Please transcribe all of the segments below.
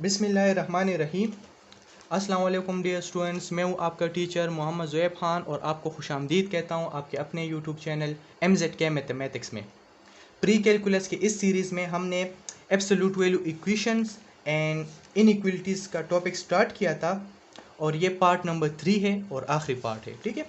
बिस्मिल्लाहिर्रहमानिर्रहीम। अस्सलाम वालेकुम डियर स्टूडेंट्स, मैं हूँ आपका टीचर मोहम्मद ज़ुएब ख़ान और आपको खुशामदीद कहता हूँ आपके अपने यूट्यूब चैनल MZK मैथमेटिक्स में। प्री कैलकुलस की इस सीरीज़ में हमने absolute value equations and inequalities का टॉपिक स्टार्ट किया था और ये पार्ट नंबर 3 है और आखिरी पार्ट है। ठीक है,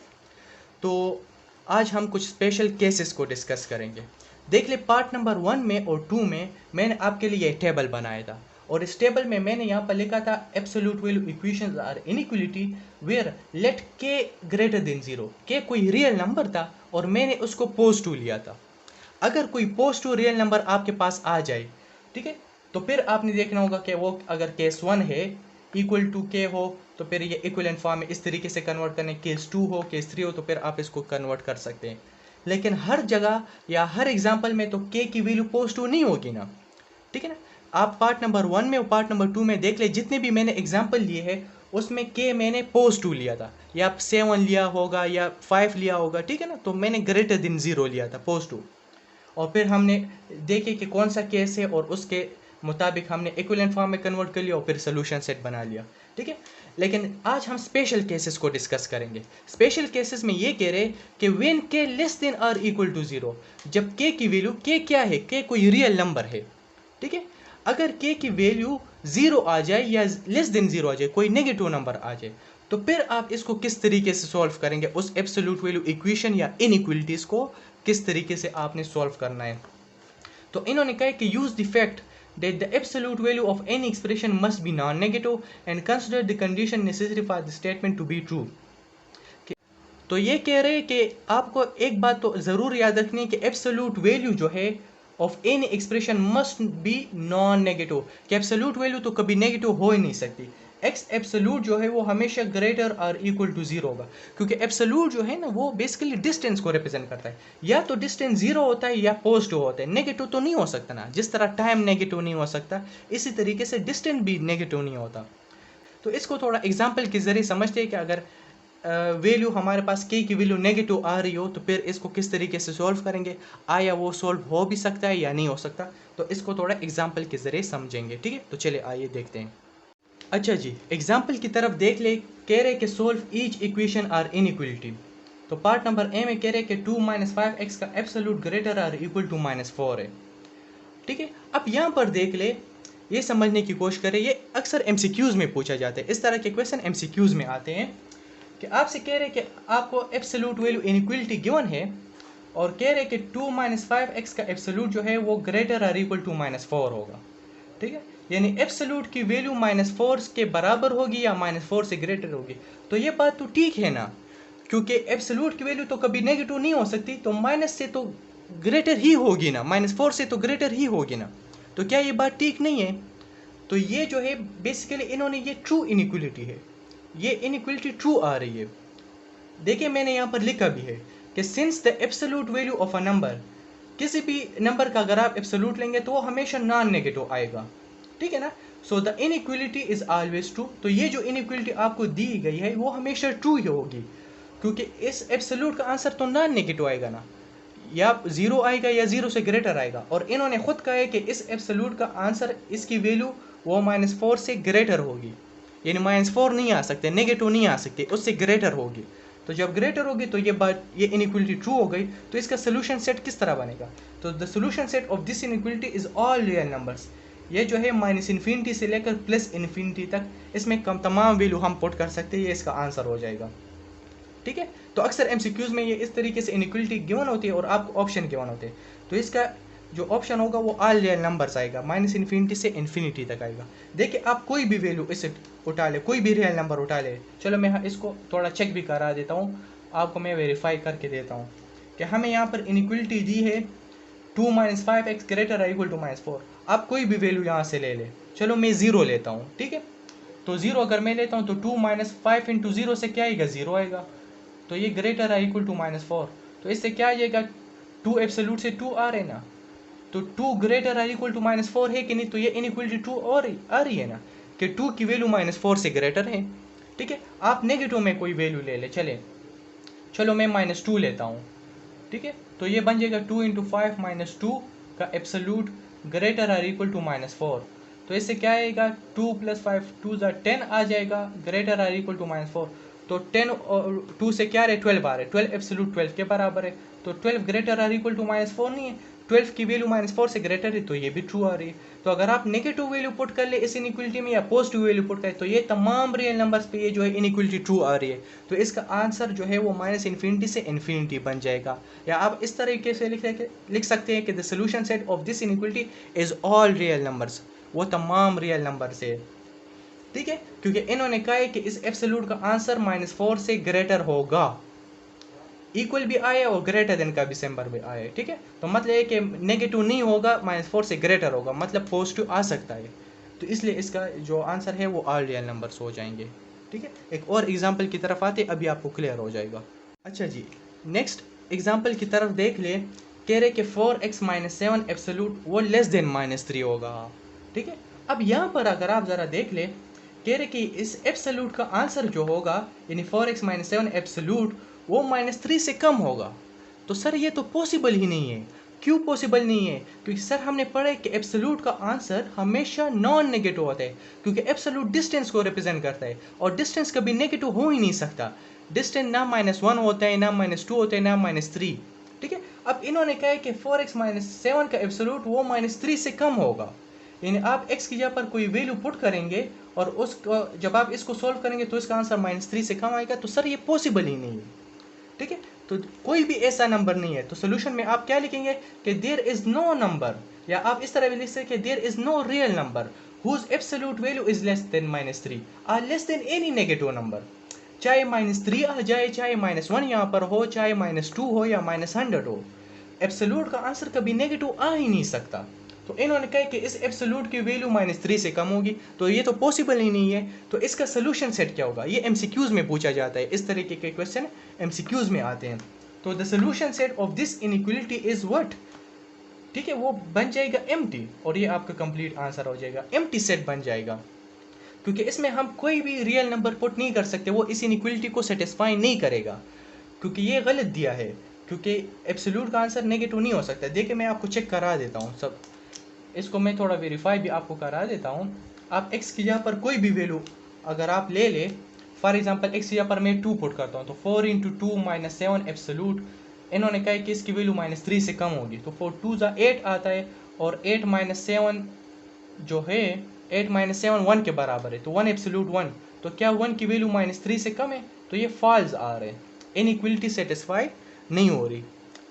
तो आज हम कुछ स्पेशल केसेस को डिस्कस करेंगे। देख ले, पार्ट नंबर 1 में और 2 में मैंने आपके लिए एक टेबल बनाया था और इस टेबल में मैंने यहाँ पर लिखा था absolute value equations or inequality where let k greater than zero. K कोई रियल नंबर था और मैंने उसको पोज टू लिया था। अगर कोई पोज टू रियल नंबर आपके पास आ जाए, ठीक है, तो फिर आपने देखना होगा कि वो अगर केस 1 है इक्वल टू के हो तो फिर ये इक्विवेलेंट फॉर्म में इस तरीके से कन्वर्ट करने, केस 2 हो केस 3 हो तो फिर आप इसको कन्वर्ट कर सकते हैं। लेकिन हर जगह या हर एग्जांपल में तो के की वैल्यू पोज टू नहीं होगी ना। ठीक है ना, आप पार्ट नंबर 1 में और पार्ट नंबर 2 में देख ले, जितने भी मैंने एग्जांपल लिए हैं उसमें के मैंने पोज टू लिया था, या 7 लिया होगा या 5 लिया होगा। ठीक है ना, तो मैंने ग्रेटर देन जीरो लिया था पोज टू, और फिर हमने देखे कि कौन सा केस है और उसके मुताबिक हमने इक्विवेलेंट फॉर्म में कन्वर्ट कर लिया और फिर सोल्यूशन सेट बना लिया। ठीक है, लेकिन आज हम स्पेशल केसेस को डिस्कस करेंगे। स्पेशल केसेस में ये कह रहे कि when k less than or equal to zero, जब के की वैल्यू, के क्या है, के कोई रियल नंबर है। ठीक है, अगर के की वैल्यू जीरो आ जाए या लेस देन जीरो आ जाए, कोई नेगेटिव नंबर आ जाए, तो फिर आप इसको किस तरीके से सॉल्व करेंगे, उस एब्सोल्यूट वैल्यू इक्वेशन या इनइक्वालिटीज को किस तरीके से आपने सॉल्व करना है। तो इन्होंने कहा कि use the fact that the absolute value of any expression must be non-negative and consider the condition necessary for the statement to be true। तो ये कह रहे हैं कि आपको एक बात तो ज़रूर याद रखनी है कि एब्सोल्यूट वैल्यू जो है of any expression must be non negative, कि एब्सोल्यूट वैल्यू तो कभी नेगेटिव हो ही नहीं सकती। एक्स एब्सोल्यूट जो है वो हमेशा ग्रेटर और इक्वल टू जीरो होगा, क्योंकि एब्सोल्यूट जो है ना वो बेसिकली डिस्टेंस को रिप्रेजेंट करता है। या तो डिस्टेंस जीरो होता है या पॉजिटिव होता है, नेगेटिव तो नहीं हो सकता ना। जिस तरह टाइम नेगेटिव नहीं हो सकता, इसी तरीके से डिस्टेंस भी नेगेटिव नहीं होता। तो इसको थोड़ा एग्जाम्पल के जरिए समझते हैं कि अगर वैल्यू हमारे पास के की वैल्यू नेगेटिव आ रही हो तो फिर इसको किस तरीके से सॉल्व करेंगे, आया वो सॉल्व हो भी सकता है या नहीं हो सकता। तो इसको थोड़ा एग्जाम्पल के जरिए समझेंगे। ठीक है, तो चलिए आइए देखते हैं। अच्छा जी, एग्जाम्पल की तरफ देख ले, कह रहे कि solve each equation or inequality. तो पार्ट नंबर ए में कह रहे कि 2 - 5x का absolute greater or equal to -4 है। ठीक है, अब यहाँ पर देख ले, ये समझने की कोशिश करें, ये अक्सर MCQs में पूछा जाता है। इस तरह के क्वेश्चन MCQs में आते हैं कि आपसे कह रहे कि आपको एब्सोल्यूट वैल्यू इनइक्वालिटी गिवन है और कह रहे कि 2 - 5x का एब्सोल्यूट जो है वो ग्रेटर और इक्वल टू -4 होगा। ठीक है, यानी एब्सोल्यूट की वैल्यू -4 के बराबर होगी या -4 से ग्रेटर होगी। तो ये बात तो ठीक है ना, क्योंकि एब्सोल्यूट की वैल्यू तो कभी नेगेटिव नहीं हो सकती, तो माइनस से तो ग्रेटर ही होगी ना, -4 से तो ग्रेटर ही होगी ना। तो क्या ये बात ठीक नहीं है? तो ये जो है बेसिकली इन्होंने ये ट्रू इनइक्वालिटी है, ये इनइक्वालिटी ट्रू आ रही है। देखिए मैंने यहाँ पर लिखा भी है कि since the absolute value of a number, किसी भी नंबर का अगर आप एब्सोल्यूट लेंगे तो वो हमेशा नॉन नेगेटिव आएगा। ठीक है ना, so the inequality is always true. तो ये जो इनइक्वालिटी आपको दी गई है वो हमेशा ट्रू ही होगी, क्योंकि इस एब्सोल्यूट का आंसर तो नॉन नेगेटिव आएगा ना, या जीरो आएगा या जीरो से ग्रेटर आएगा। और इन्होंने खुद कहा है कि इस एब्सोल्यूट का आंसर, इसकी वैल्यू वो -4 से ग्रेटर होगी, यानी -4 नहीं आ सकते, नेगेटिव नहीं आ सकते, उससे ग्रेटर होगी। तो जब ग्रेटर होगी तो ये बात, ये इनइक्वालिटी ट्रू हो गई। तो इसका सोल्यूशन सेट किस तरह बनेगा? तो the solution set of this inequality is all real numbers. ये जो है -इन्फिनिटी से लेकर +इन्फिनिटी तक, इसमें कम तमाम वैल्यू हम पुट कर सकते हैं, ये इसका आंसर हो जाएगा। ठीक है, तो अक्सर MCQs में ये इस तरीके से इनइक्वालिटी गिवन होती है और आपको ऑप्शन गिवन होते हैं। तो इसका जो ऑप्शन होगा वो ऑल रियल नंबर्स आएगा, -इन्फिनिटी से इन्फिनिटी तक आएगा। देखिए आप कोई भी वैल्यू इसे उठा ले, कोई भी रियल नंबर उठा ले। चलो मैं इसको थोड़ा चेक भी करा देता हूँ, आपको मैं वेरीफाई करके देता हूँ कि हमें यहाँ पर इनइक्वालिटी दी है 2 - 5x ग्रेटर इक्वल टू -4। आप कोई भी वैल्यू यहाँ से ले ले, चलो मैं 0 लेता हूँ। ठीक है, तो 0 अगर मैं लेता हूँ तो 2 - 5 × 0 से क्या आएगा? 0 आएगा। तो ये ग्रेटर है इक्वल टू -4, तो इससे क्या आ जाएगा? 2 एब्सोल्यूट से 2 आ रहे ना, तो 2 ग्रेटर है इक्वल टू -4 है कि नहीं? तो ये इनइक्वालिटी 2 और आ रही है ना, कि 2 की वैल्यू -4 से ग्रेटर है। ठीक है, आप नेगेटिव में कोई वैल्यू ले ले, चलो मैं -2 लेता हूँ। ठीक है, तो ये बन जाएगा 2 × 5 - 2 का एब्सोल्यूट ग्रेटर है इक्वल टू -4। तो इससे क्या आएगा, 2 + 5 2 ज़ा 10 आ जाएगा, ग्रेटर आर इक्वल टू -4। तो 10 और 2 से क्या रहे, 12 आ रहे, 12 एब्सोल्यूट 12 के बराबर है। तो 12 ग्रेटर आर इक्वल टू -4 नहीं है, 12 की वैल्यू -4 से ग्रेटर है, तो ये भी ट्रू आ रही है। तो अगर आप नेगेटिव वैल्यू पुट कर ले इस इनइक्वलिटी में या पॉजिटिव वैल्यू पुट करें, तो ये तमाम रियल नंबर्स पे ये जो है इनइक्वलिटी ट्रू आ रही है। तो इसका आंसर जो है वो -इन्फिनिटी से इन्फिनिटी बन जाएगा। या आप इस तरीके से लिख सकते हैं कि the solution set of this inequality is all real numbers, वो तमाम रियल नंबर से, ठीक है, क्योंकि इन्होंने कहा है कि इस एब्सोल्यूट का आंसर -4 से ग्रेटर होगा, इक्वल भी आया और ग्रेटर देन का भी सिंबल भी आया, ठीक है। तो मतलब है कि नेगेटिव नहीं होगा, -4 से ग्रेटर होगा, मतलब पॉजिटिव आ सकता है। तो इसलिए इसका जो आंसर है वो ऑल रियल नंबर्स हो जाएंगे, ठीक है। एक और एग्जांपल की तरफ आते, अभी आपको क्लियर हो जाएगा। अच्छा जी, नेक्स्ट एग्जांपल की तरफ देख ले, कह रहे कि 4x - 7 एब्सोल्यूट वो लेस देन -3 होगा, ठीक है। अब यहाँ पर अगर आप ज़रा देख ले, कह रहे कि इस एब्सोल्यूट का आंसर जो होगा, यानी 4x - 7 एब्सोल्यूट वो -3 से कम होगा। तो सर ये तो पॉसिबल ही नहीं है। क्यों पॉसिबल नहीं है? क्योंकि सर हमने पढ़ा है कि एब्सोल्यूट का आंसर हमेशा नॉन नेगेटिव होता है, क्योंकि एब्सोल्यूट डिस्टेंस को रिप्रेजेंट करता है और डिस्टेंस कभी नेगेटिव हो ही नहीं सकता। डिस्टेंस ना -1 होता है, ना -2 होता है, ना -3, ठीक है। अब इन्होंने कहा है कि 4x - 7 का एब्सोल्यूट वो -3 से कम होगा, यानी आप x की जगह पर कोई वैल्यू पुट करेंगे और उसको जब आप इसको सॉल्व करेंगे तो इसका आंसर -3 से कम आएगा। तो सर ये पॉसिबल ही नहीं है, ठीक है। तो कोई भी ऐसा नंबर नहीं है। तो सोल्यूशन में आप क्या लिखेंगे कि देयर इज नो नंबर, या आप इस तरह भी लिख सकते हैं there is no real number whose absolute value is less than -3 or less than any negative number. चाहे -3 आ जाए, चाहे -1 यहाँ पर हो, चाहे -2 हो या -100 हो, एब्सोल्यूट का आंसर कभी नेगेटिव आ ही नहीं सकता। तो इन्होंने कहा कि इस एब्सोल्यूट की वैल्यू -3 से कम होगी, तो ये तो पॉसिबल ही नहीं है। तो इसका सोल्यूशन सेट क्या होगा, ये एमसीक्यूज में पूछा जाता है, इस तरीके के क्वेश्चन एमसीक्यूज में आते हैं। तो the solution set of this inequality is what, ठीक है, वो बन जाएगा एम्प्टी, और ये आपका कंप्लीट आंसर हो जाएगा, एम्प्टी सेट बन जाएगा, क्योंकि इसमें हम कोई भी रियल नंबर पुट नहीं कर सकते, वो इस इनइक्वलिटी को सेटिस्फाई नहीं करेगा, क्योंकि ये गलत दिया है, क्योंकि एब्सोल्यूट का आंसर नेगेटिव नहीं हो सकता। देखिए मैं आपको चेक करा देता हूँ सब, इसको मैं थोड़ा वेरीफाई भी आपको करा देता हूँ। आप x की जगह पर कोई भी वैल्यू अगर आप ले ले, फॉर एग्जांपल x की जगह पर मैं 2 पुट करता हूँ, तो 4 × 2 - 7 एब्सोल्यूट, इन्होंने कहा कि इसकी वैल्यू -3 से कम होगी, तो 4 2 ज़ा 8 आता है, और 8 - 7 जो है 8 - 7 1 के बराबर है, तो 1 एब्सोल्यूट 1, तो क्या 1 की वैल्यू -3 से कम है, तो ये फॉल्स आ रहे हैं, इनइक्वलिटी सेटिस्फाई नहीं हो रही,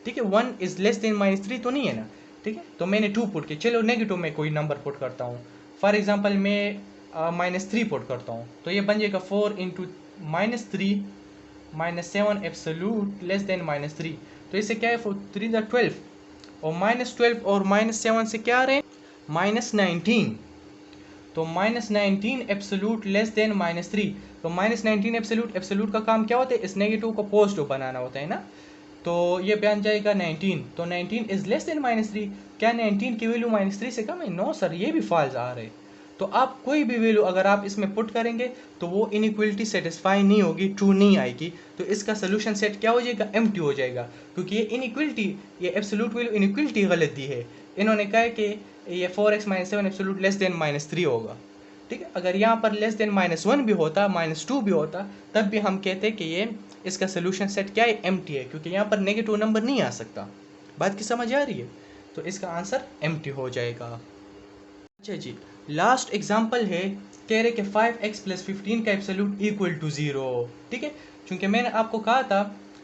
ठीक है। 1 इज लेस देन -3 तो नहीं है ना, ठीक है। तो मैंने 2 पुट किया, चलो नेगेटिव में कोई नंबर पुट करता हूँ, फॉर एग्जांपल मैं -3 पुट करता हूँ, तो ये बन जाएगा 4 × -3 - 7 एब्सोल्यूट लेस देन -3, तो इससे क्या है 4 3 = 12, और -12 और -7 से क्या आ रहे हैं -19, तो -19 एब्सोल्यूट लेस देन -3, तो -19 एब्सोल्यूट का काम क्या होता है, इस नेगेटिव को पॉजिटिव बनाना होता है ना, तो ये बन जाएगा 19, तो 19 इज लेस देन -3, क्या 19 की वैल्यू -3 से कम है, नो सर, ये भी फॉल्स आ रहे। तो आप कोई भी वैल्यू अगर आप इसमें पुट करेंगे तो वो इनइक्वलिटी सेटिस्फाई नहीं होगी, ट्रू नहीं आएगी, तो इसका सोल्यूशन सेट क्या हो जाएगा, एम्प्टी हो जाएगा, क्योंकि ये इनइक्वलिटी, ये एब्सोल्यूट वैल्यू इनइक्वलिटी गलत दी है। इन्होंने कहा है कि ये 4x - 7 एब्सोल्यूट लेस देन -3 होगा, ठीक है। अगर यहाँ पर लेस देन -1 भी होता, -2 भी होता, तब भी हम कहते कि ये इसका सोल्यूशन सेट क्या है, एम्प्टी है, क्योंकि यहाँ पर नेगेटिव नंबर नहीं आ सकता। बात की समझ आ रही है? तो इसका आंसर एम्प्टी हो जाएगा। अच्छा जी, लास्ट एग्जांपल है, कह रहे कि 5x + 15 का एब्सोल्यूट इक्वल टू 0, ठीक है। क्योंकि मैंने आपको कहा था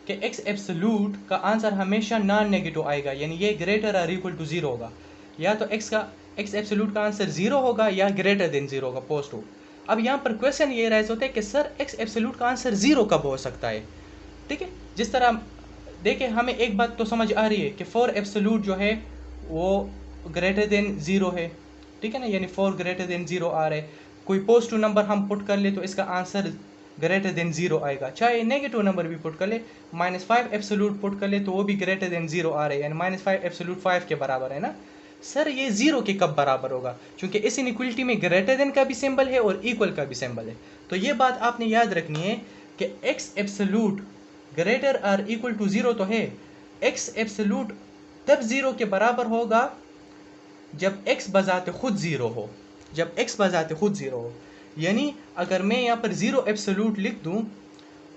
कि x एब्सोल्यूट का आंसर हमेशा नॉन नेगेटिव आएगा, यानी ये ग्रेटर और इक्वल टू 0 होगा, या तो x एब्सोल्यूट का आंसर 0 होगा या ग्रेटर देन 0 होगा, पॉजिटिव। अब यहाँ पर क्वेश्चन ये राइज होता है कि सर x एब्सोल्यूट का आंसर 0 कब हो सकता है, ठीक है। जिस तरह देखिए हमें एक बात तो समझ आ रही है कि 4 एब्सोल्यूट जो है वो ग्रेटर देन 0 है, ठीक है ना, यानी 4 ग्रेटर देन 0 आ रहा है। कोई पॉजिटिव नंबर हम पुट कर ले तो इसका आंसर ग्रेटर देन 0 आएगा, चाहे नेगेटिव नंबर भी पुट कर ले, -5 एब्सोल्यूट पुट कर ले तो वो भी ग्रेटर देन 0 आ रहा है, यानी -5 एब्सोल्यूट 5 के बराबर है ना। सर ये 0 के कब बराबर होगा, क्योंकि इस इनइक्वलिटी में ग्रेटर देन का भी सिंबल है और इक्वल का भी सिंबल है। तो ये बात आपने याद रखनी है कि x एब्सोल्यूट ग्रेटर और इक्वल टू 0 तो है, x एब्सोल्यूट तब 0 के बराबर होगा जब x बजाते खुद 0 हो, जब x बजाते खुद ज़ीरो हो। यानी अगर मैं यहाँ पर ज़ीरो एब्सोल्यूट लिख दूँ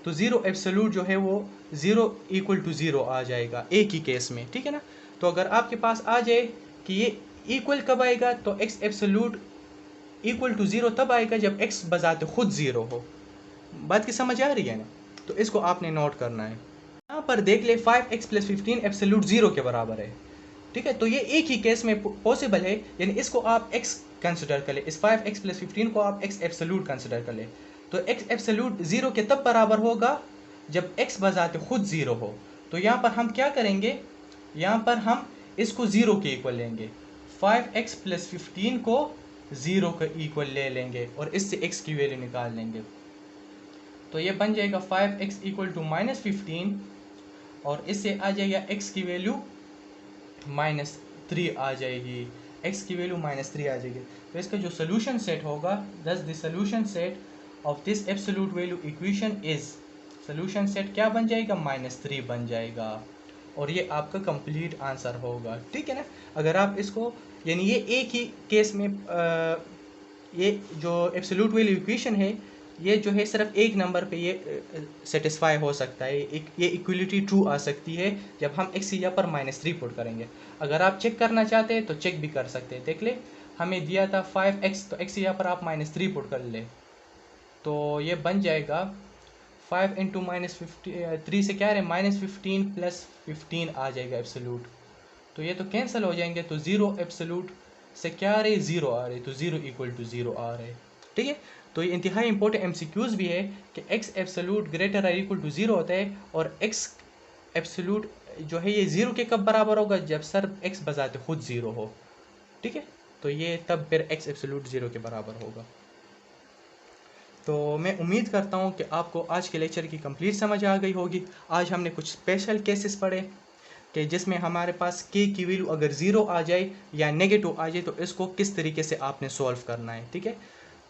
तो ज़ीरो एब्सोल्यूट जो है वो ज़ीरो इक्वल टू ज़ीरो आ जाएगा एक ही केस में, ठीक है ना। तो अगर आपके पास आ जाए कि ये इक्वल कब आएगा, तो x absolute equal to zero तब आएगा जब x बजाते खुद ज़ीरो हो। बात की समझ आ रही है ना। तो इसको आपने नोट करना है। यहाँ पर देख ले 5x + 15 एब्सोल्यूट ज़ीरो के बराबर है, ठीक है। तो ये एक ही केस में पॉसिबल है, यानी इसको आप x कंसिडर कर ले, इस 5x + 15 को आप x एब्सोल्यूट कंसिडर कर ले। तो x एब्सोल्यूट ज़ीरो के तब बराबर होगा जब x बजाते खुद ज़ीरो हो। तो यहाँ पर हम क्या करेंगे, यहाँ पर हम इसको ज़ीरो के इक्वल लेंगे, 5x + 15 को ज़ीरो के इक्वल ले लेंगे और इससे x की वैल्यू निकाल लेंगे। तो ये बन जाएगा 5x = -15 और इससे आ जाएगा x की वैल्यू -3 आ जाएगी, x की वैल्यू -3 आ जाएगी। तो इसका जो सोल्यूशन सेट होगा, दस the solution set of this absolute value equation is, solution set क्या बन जाएगा, -3 बन जाएगा और ये आपका कंप्लीट आंसर होगा, ठीक है ना। अगर आप इसको, यानी ये एक ही केस में ये जो एब्सोल्यूट वैल्यू इक्वेशन है ये जो है सिर्फ एक नंबर पे ये सेटिस्फाई हो सकता है, ये इक्वलिटी ट्रू आ सकती है जब हम x यहाँ पर -3 पुट करेंगे। अगर आप चेक करना चाहते हैं तो चेक भी कर सकते हैं। देख ले, हमें दिया था 5x, तो x यहाँ पर आप -3 पुट कर ले, तो ये बन जाएगा 5 × -3 से क्या है, -15 + 15 आ जाएगा एब्सोल्यूट। तो ये तो कैंसिल हो जाएंगे, तो ज़ीरो एब्सोल्यूट से क्या आ रहे, ज़ीरो आ रहे, तो ज़ीरो इक्वल टू ज़ीरो आ रहे, ठीक है। तो ये इंतहाई इंपॉर्टेंट MCQs भी है कि x एब्सोल्यूट ग्रेटर और इक्वल टू ज़ीरो होता है और x एब्सोल्यूट जो है ये ज़ीरो के कब बराबर होगा, जब सर x बजाते खुद ज़ीरो हो, ठीक है। तो ये तब फिर x एब्सोल्यूट ज़ीरो के बराबर होगा। तो मैं उम्मीद करता हूँ कि आपको आज के लेक्चर की कंप्लीट समझ आ गई होगी। आज हमने कुछ स्पेशल केसेस पढ़े कि जिसमें हमारे पास k की वैल्यू अगर ज़ीरो आ जाए या नेगेटिव आ जाए तो इसको किस तरीके से आपने सॉल्व करना है, ठीक है।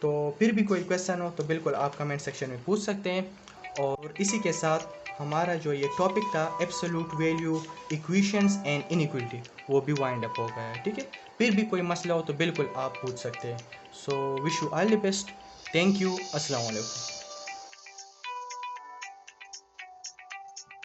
तो फिर भी कोई क्वेश्चन हो तो बिल्कुल आप कमेंट सेक्शन में पूछ सकते हैं। और इसी के साथ हमारा जो ये टॉपिक था absolute value equations and inequality वो भी वाइंड अप हो गया है, ठीक है। फिर भी कोई मसला हो तो बिल्कुल आप पूछ सकते हैं। So wish you all the best, thank you, अस्सलाम वालेकुम।